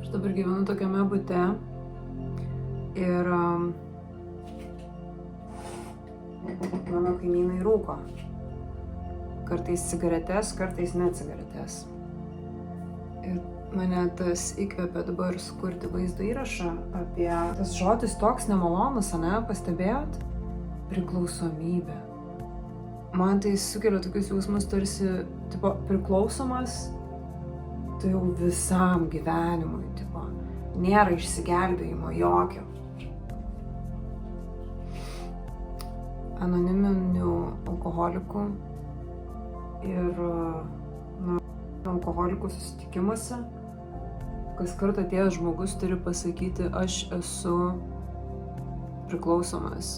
Aš dabar gyvenu tokiame bute ir mano kaimynai rūko. Kartais cigaretes, kartais ne cigaretes. Ir mane tas įkvėpė dabar sukurti vaizdo įrašą apie tas žodis toks nemalonus, ane, pastebėjot? Priklausomybė. Man tai sukelia tokius jausmus tarsi, tipo, priklausomas, tai jau visam gyvenimui, tipo, nėra išsigelbėjimo jokio. Anoniminių alkoholikų ir alkoholikų susitikimuose kas kartą atėjęs žmogus turi pasakyti, aš esu priklausomas.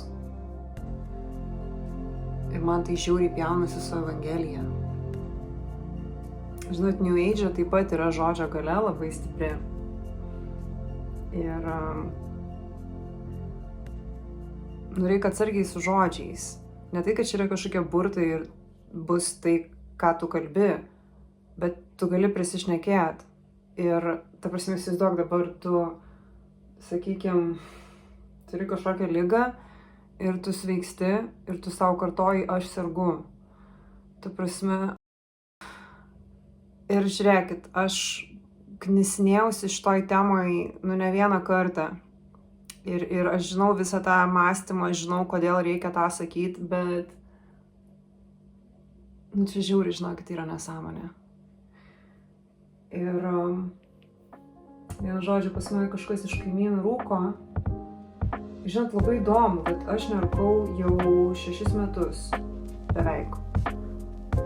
Ir man tai žiauriai pjaunasi su Evangelija. Žinot, New Age taip pat yra žodžio galia labai stipri. Ir reikia atsargiai su žodžiais. Ne tai, kad čia yra kažkokie burtai ir bus tai, ką tu kalbi, bet tu gali prisišnekėt. Ir, ta prasme, įsivaizduok dabar tu, sakykim, turi kažkokią ligą ir tu sveiksti ir tu savo kartoji, aš sergu. Ta prasme, ir žiūrėkit, aš knisinėjausi šitoj temoj, ne vieną kartą. Ir aš žinau visą tą mąstymą, aš žinau, kodėl reikia tą sakyti, bet čia žiauriai žinokit, tai yra nesąmonė. Ir vienu žodžiu, pas mane kažkas iš kaimynų rūko. Žinot, labai įdomu, kad aš nerūkau jau 6 metus beveik.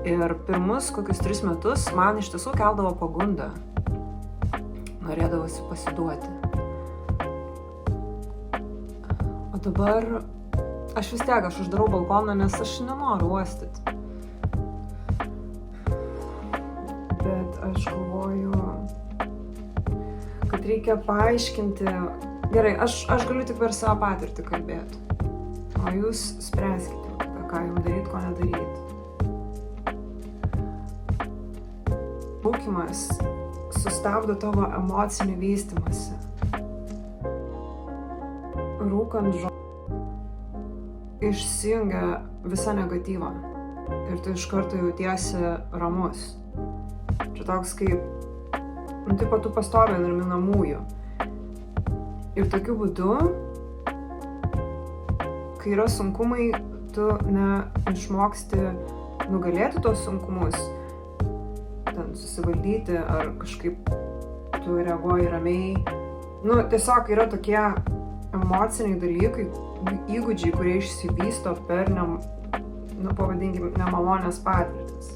Ir pirmus kokius 3 metus man iš tiesų keldavo pagundą. Norėdavosi pasiduoti. O dabar aš vis tiek, aš uždarau balkoną, nes aš nenoriu uostyti. Bet aš galvoju, kad reikia paaiškinti. Gerai, aš galiu tik per savo patirtį kalbėti. O jūs spręskite, ką jums daryti, ko nedaryti. Rūkymas sustabdo tavo emocinį vystymąsi. Rūkant išsijungia visą negatyvą ir tu iš karto jautiesi ramus. Čia toks kaip, tipo tu pastoviai nuraminamųjų. Ir tokiu būdu, kai yra sunkumai, tu neišmoksti nugalėti tos sunkumus, ten susivaldyti ar kažkaip tu reaguoji ramiai. Tiesiog yra tokie emociniai dalykai, įgūdžiai, kurie išsivysto per, pavadinkim, nemalonės patirtis.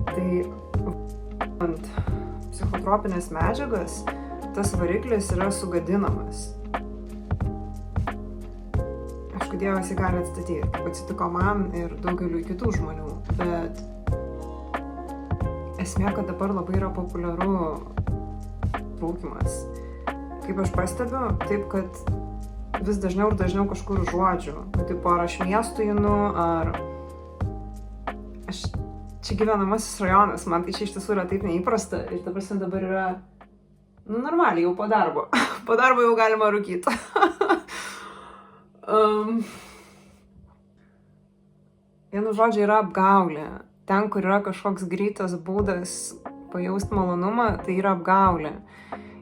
Tai ant psichotropinės medžiagas tas variklis yra sugadinamas. Aišku, Dievas jį gali atstatyti, kaip atsitiko man ir daugeliui kitų žmonių, bet esmė, kad dabar labai yra populiaru rūkymas. Kaip aš pastebiu, taip, kad vis dažniau ir dažniau kažkur užuodžiu. Tipo, ar aš miestu einu, ar aš čia gyvenamasis rajonas, man tai čia iš tiesų yra taip neįprasta ir ta prasme dabar yra, normaliai jau po darbo. Po darbo jau galima rūkyti. Vienu žodžiu yra apgaulė. Ten, kur yra kažkoks greitas būdas pajausti malonumą, tai yra apgaulė.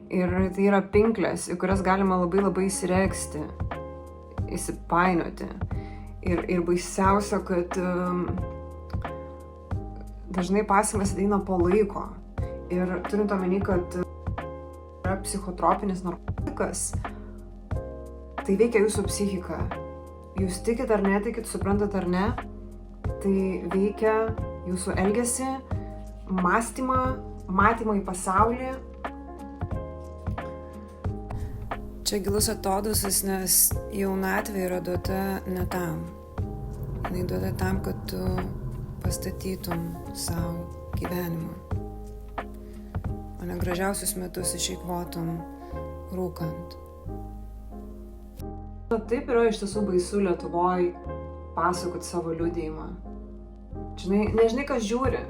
Ir tai yra pinklės, į kurias galima labai labai įsiregzti, įsipainioti. Ir baisiausia, kad dažnai pasimas ateina po laiko. Ir turint omeny, kad yra psichotropinis narkotikas, tai veikia jūsų psichiką. Jūs tikit ar netikit, suprantat ar ne, tai veikia jūsų elgesį, mąstymą, matymą į pasaulį. Čia gilus atodūsis, nes jaunatvė yra duota ne tam. Jinai duota tam, kad tu pastatytum savo gyvenimą, o ne gražiausius metus išeikvotum rūkant. Taip yra iš tiesų baisu Lietuvoj pasakot savo liudijimą. Nežinai, kas žiūri,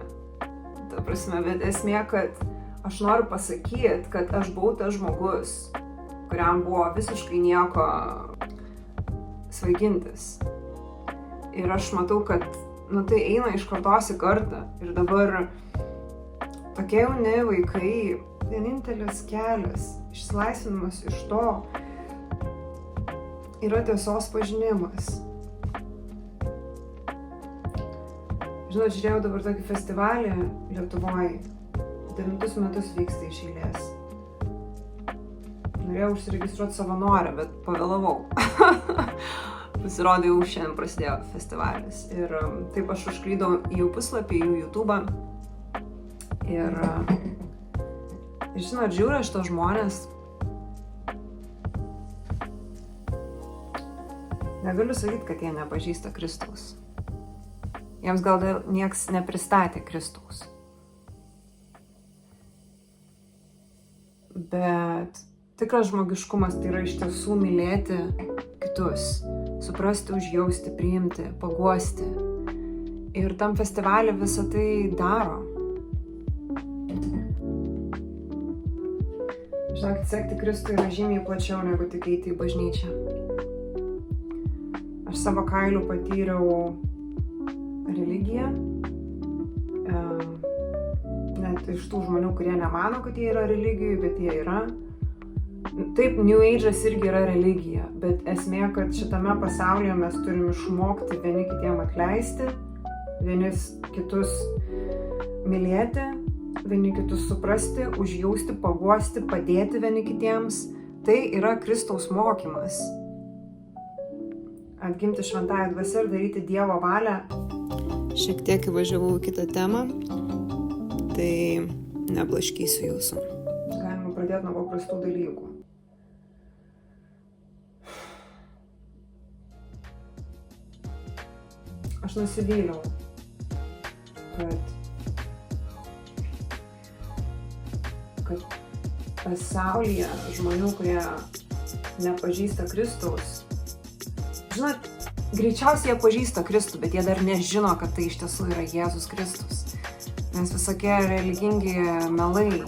ta prasme, bet esmė, kad Aš noriu pasakyti, kad aš buvau tas žmogus, kuriam buvo visiškai nieko svaigintis. Ir aš matau, kad tai eina iš kartos į kartą. Ir dabar tokie jauni vaikai, vienintelis kelias, išsilaisvinimas iš to yra tiesos pažinimas. Žinot, žiūrėjau dabar tokį festivalį Lietuvoje, 9 metus vyksta iš eilės. Norėjau užsiregistruoti savanorę, bet pavėlavau. Pasirodė, jau šiandien prasidėjo festivalis. Ir taip aš užklydau į jų puslapį, į jų YouTube'ą. Ir žinot, žiūriu aš tos žmonės. Negaliu sakyti, kad jie nepažįsta Kristaus. Jiems gal nieks nepristatė Kristaus. Bet tikras žmogiškumas tai yra iš tiesų mylėti kitus, suprasti, užjausti, priimti, paguosti. Ir tam festivalį visą tai daro. Žinokit, sekti Kristų yra žymiai plačiau negu tik eiti į bažnyčią. Aš savo kailiu patyriau religiją, net iš tų žmonių, kurie nemano, kad jie yra religijų, bet jie yra. Taip, New Age'as irgi yra religija, bet esmė, kad šitame pasaulyje mes turim išmokti vieni kitiem atleisti, vieni kitus mylėti, vieni kitus suprasti, užjausti, paguosti, padėti vieni kitiems. Tai yra Kristaus mokymas. Atgimti šventąja dvasia ir daryti Dievo valią. Šiek tiek įvažiavau į kitą temą, tai neblaškysiu jūsų. Galima pradėti nuo paprastų dalykų. Aš nusivyliau, kad pasaulyje žmonių, kurie nepažįsta Kristaus, žinot, greičiausiai jie pažįsta Kristų, bet jie dar nežino, kad tai iš tiesų yra Jėzus Kristus. Nes visokie religingi melai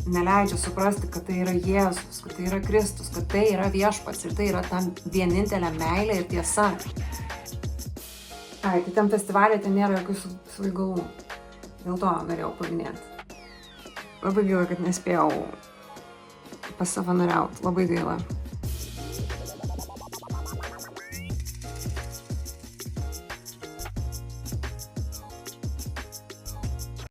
neleidžia suprasti, kad tai yra Jėzus, kad tai yra Kristus, kad tai yra viešpats ir tai yra ta vienintelė meilė ir tiesa. Tai tam festivalė ten nėra jokių svaigalų. Dėl to norėjau paminėti. Labai gaila, kad nespėjau pasavanoriauti. Labai gaila.